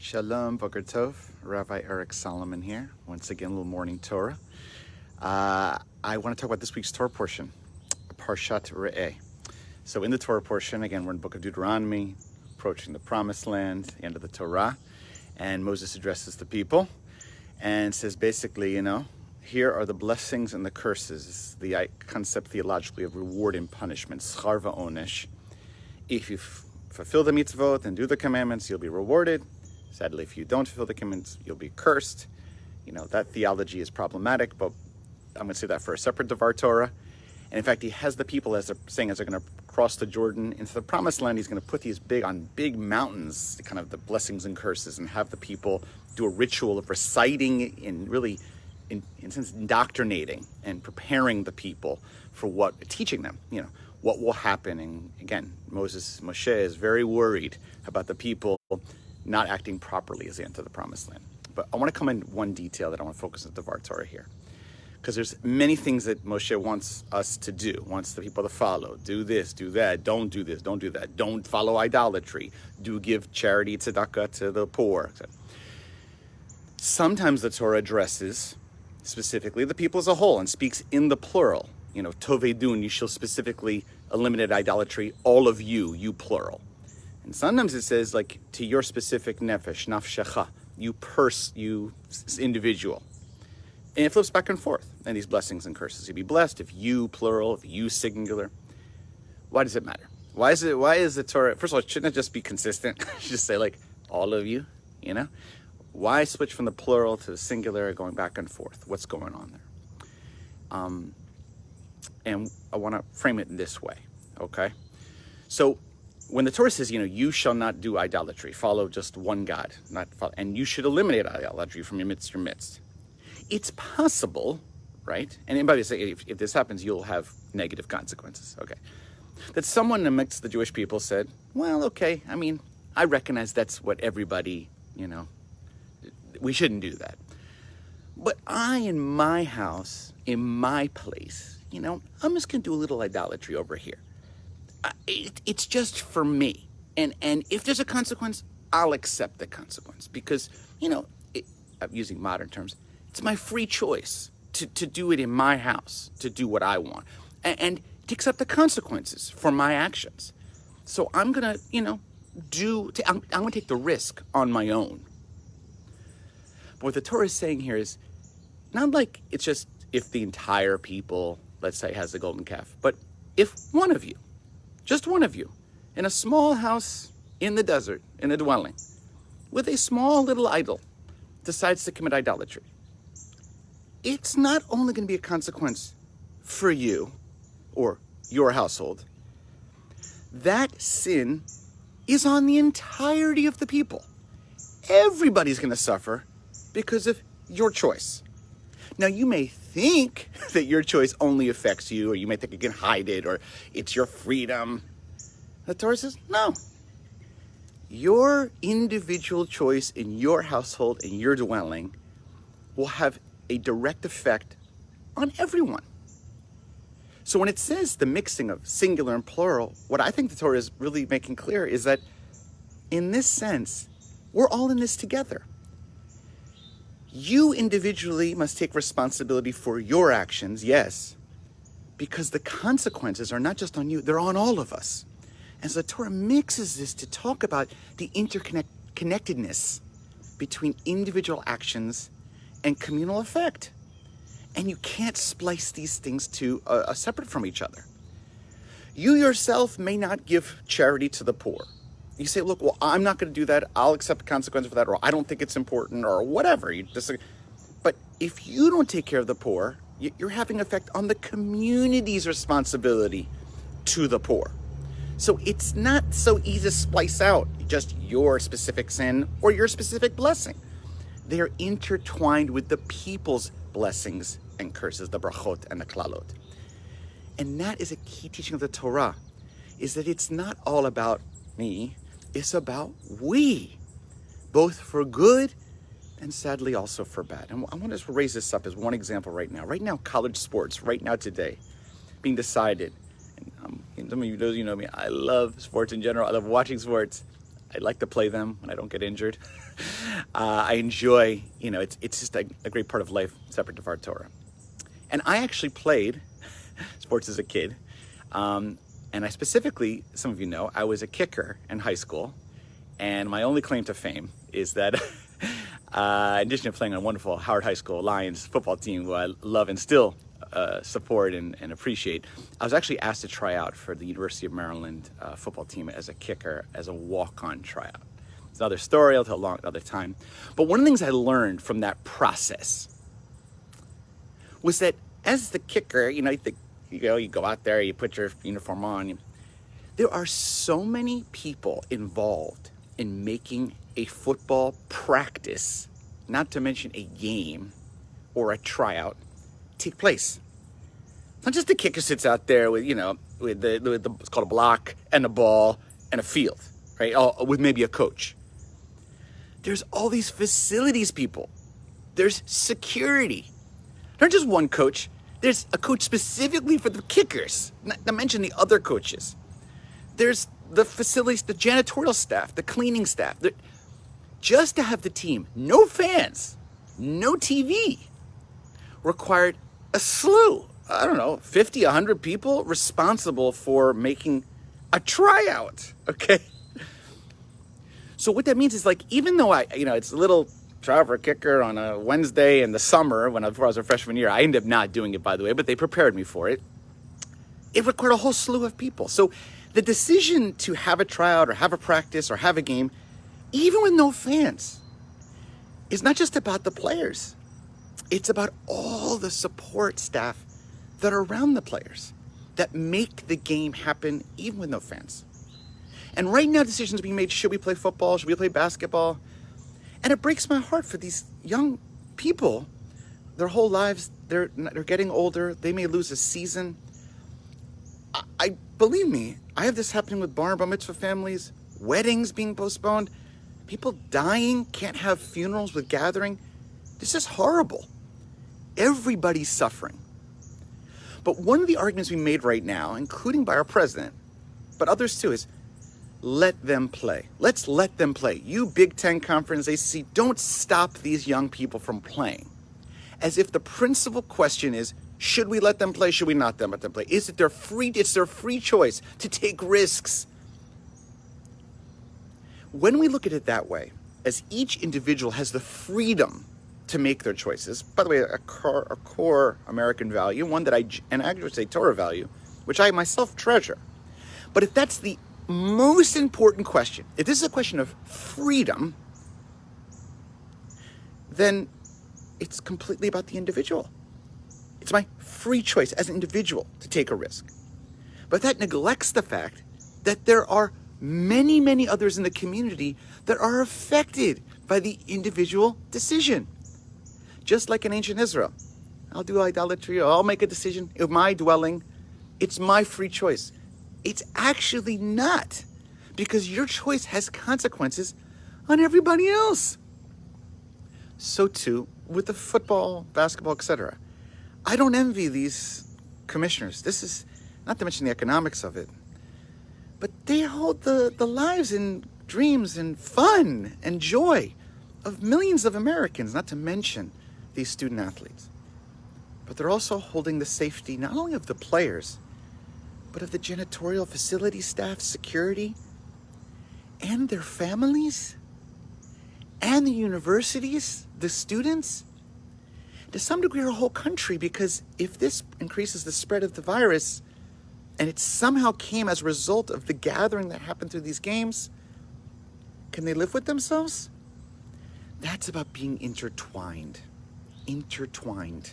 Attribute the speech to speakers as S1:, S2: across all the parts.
S1: Shalom, Boker Tov. Rabbi Eric Solomon here. Once again, a little morning Torah. I want to talk about this week's Torah portion, Parshat Re'eh. So in the Torah portion, again, we're in the book of Deuteronomy, approaching the Promised Land, the end of the Torah, and Moses addresses the people and says basically, here are the blessings and the curses, the concept theologically of reward and punishment, schar va'onesh. If you fulfill the mitzvot and do the commandments, you'll be rewarded. Sadly, if you don't fulfill the commandments, you'll be cursed. That theology is problematic, but I'm going to say that for a separate Devar Torah. And in fact, he has the people, as they're saying, as they're going to cross the Jordan into the Promised Land, he's going to put these big mountains, kind of the blessings and curses, and have the people do a ritual of reciting and really, in a sense, indoctrinating and preparing the people for teaching them, what will happen. And again, Moshe is very worried about the people not acting properly as they enter the Promised Land. But I want to come in one detail that I want to focus on the Devar Torah here. Because there's many things that Moshe wants us to do, wants the people to follow. Do this, do that, don't do this, don't do that. Don't follow idolatry. Do give charity, tzedakah to the poor. Sometimes the Torah addresses specifically the people as a whole and speaks in the plural. Tovedun, you shall specifically eliminate idolatry, all of you plural. And sometimes it says, like, to your specific nefesh, nafshecha, you individual. And it flips back and forth. And these blessings and curses. You'll be blessed if you plural, if you singular. Why does it matter? Why is the Torah, first of all, shouldn't it just be consistent? Just say, like, all of you, Why switch from the plural to the singular, going back and forth? What's going on there? And I want to frame it this way, okay? So when the Torah says, you shall not do idolatry, follow just one God, and you should eliminate idolatry from your midst. It's possible, right? And anybody say, if this happens, you'll have negative consequences, okay? That someone amongst the Jewish people said, well, okay, I recognize that's what everybody, we shouldn't do that. But I, in my house, in my place, I'm just going to do a little idolatry over here. It's just for me. And if there's a consequence, I'll accept the consequence. Because, I'm using modern terms, it's my free choice to do it in my house, to do what I want. And to accept the consequences for my actions. So I'm going to, I'm going to take the risk on my own. But what the Torah is saying here is not like it's just if the entire people, let's say, has the golden calf, but if one of you, just one of you, in a small house in the desert, in a dwelling, with a small little idol, decides to commit idolatry, it's not only going to be a consequence for you or your household. That sin is on the entirety of the people. Everybody's going to suffer because of your choice. Now, you may think that your choice only affects you, or you may think you can hide it, or it's your freedom. The Torah says, no. Your individual choice in your household, in your dwelling, will have a direct effect on everyone. So when it says the mixing of singular and plural, what I think the Torah is really making clear is that in this sense, we're all in this together. You individually must take responsibility for your actions, yes, because the consequences are not just on you, they're on all of us. And so the Torah mixes this to talk about the interconnectedness between individual actions and communal effect. And you can't splice these things to separate from each other. You yourself may not give charity to the poor. You say, look, well, I'm not going to do that. I'll accept the consequences for that, or I don't think it's important, or whatever. But if you don't take care of the poor, you're having an effect on the community's responsibility to the poor. So it's not so easy to splice out just your specific sin or your specific blessing. They're intertwined with the people's blessings and curses, the brachot and the klalot. And that is a key teaching of the Torah, is that it's not all about me, it's about we, both for good and sadly also for bad. And I want to raise this up as one example right now. Right now, college sports, right now today, being decided. And some of you, those you know me, I love sports in general. I love watching sports. I like to play them when I don't get injured. I enjoy, it's just a great part of life separate from our Torah. And I actually played sports as a kid. And I specifically, some of you know, I was a kicker in high school. And my only claim to fame is that in addition to playing on a wonderful Howard High School Lions football team, who I love and still support and appreciate, I was actually asked to try out for the University of Maryland football team as a kicker, as a walk-on tryout. It's another story, I'll tell another time. But one of the things I learned from that process was that as the kicker, you go out there, you put your uniform on. There are so many people involved in making a football practice, not to mention a game or a tryout, take place. Not just the kicker sits out there with it's called a block and a ball and a field, right? With maybe a coach. There's all these facilities people. There's security. Not just one coach. There's a coach specifically for the kickers, not to mention the other coaches. There's the facilities, the janitorial staff, the cleaning staff. Just to have the team, no fans, no TV, required a slew, 50, 100 people responsible for making a tryout, okay? So what that means is, even though it's a little tryout for a kicker on a Wednesday in the summer before I was a freshman year, I ended up not doing it, by the way, but they prepared me for it. It required a whole slew of people. So the decision to have a tryout or have a practice or have a game, even with no fans, is not just about the players. It's about all the support staff that are around the players that make the game happen even with no fans. And right now decisions are being made, should we play football? Should we play basketball? And it breaks my heart for these young people. Their whole lives, they're getting older. They may lose a season. Believe me, I have this happening with bar mitzvah families, weddings being postponed, people dying, can't have funerals with gathering. This is horrible. Everybody's suffering. But one of the arguments we made right now, including by our president, but others too, is let them play. Let's let them play. You Big Ten Conference, ACC, don't stop these young people from playing. As if the principal question is, should we let them play? Should we not let them play? It's their free choice to take risks. When we look at it that way, as each individual has the freedom to make their choices, by the way, a core American value, one that and I would say Torah value, which I myself treasure. But if that's the most important question, if this is a question of freedom, then it's completely about the individual. It's my free choice as an individual to take a risk. But that neglects the fact that there are many, many others in the community that are affected by the individual decision. Just like in ancient Israel. I'll do idolatry, or I'll make a decision of my dwelling. It's my free choice. It's actually not, because your choice has consequences on everybody else. So too with the football, basketball, etc. I don't envy these commissioners. This is not to mention the economics of it. But they hold the lives and dreams and fun and joy of millions of Americans, not to mention these student athletes. But they're also holding the safety not only of the players, but of the janitorial facility staff, security, and their families, and the universities, the students, to some degree our whole country, because if this increases the spread of the virus, and it somehow came as a result of the gathering that happened through these games, can they live with themselves? That's about being intertwined. Intertwined.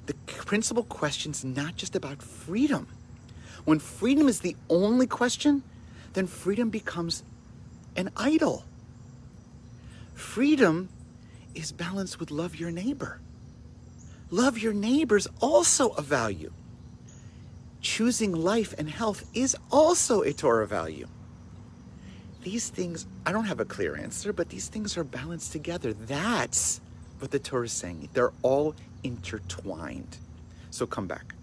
S1: The principal question's not just about freedom. When freedom is the only question, then freedom becomes an idol. Freedom is balanced with love your neighbor. Love your neighbor's also a value. Choosing life and health is also a Torah value. These things, I don't have a clear answer, but these things are balanced together. That's what the Torah is saying. They're all intertwined. So come back.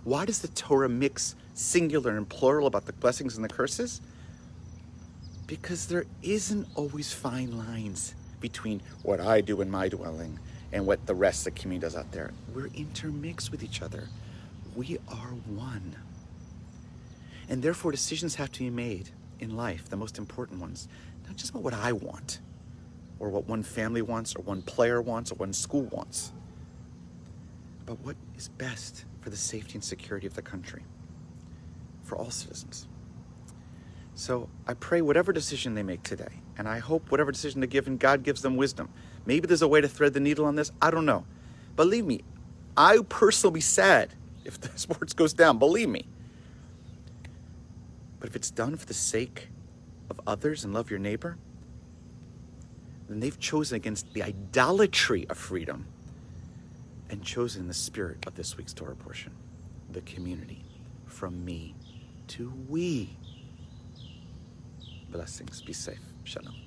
S1: Why does the Torah mix singular and plural about the blessings and the curses? Because there isn't always fine lines between what I do in my dwelling and what the rest of the community does out there. We're intermixed with each other. We are one. And therefore, decisions have to be made in life, the most important ones, not just about what I want, or what one family wants, or one player wants, or one school wants, but what is best for the safety and security of the country, for all citizens. So I pray whatever decision they make today, and I hope whatever decision they give, and God gives them wisdom. Maybe there's a way to thread the needle on this. I don't know. Believe me, I personally be sad if the sports goes down. Believe me. But if it's done for the sake of others and love your neighbor, then they've chosen against the idolatry of freedom and chosen the spirit of this week's Torah portion, the community, from me to we. Blessings. Be safe. Shalom.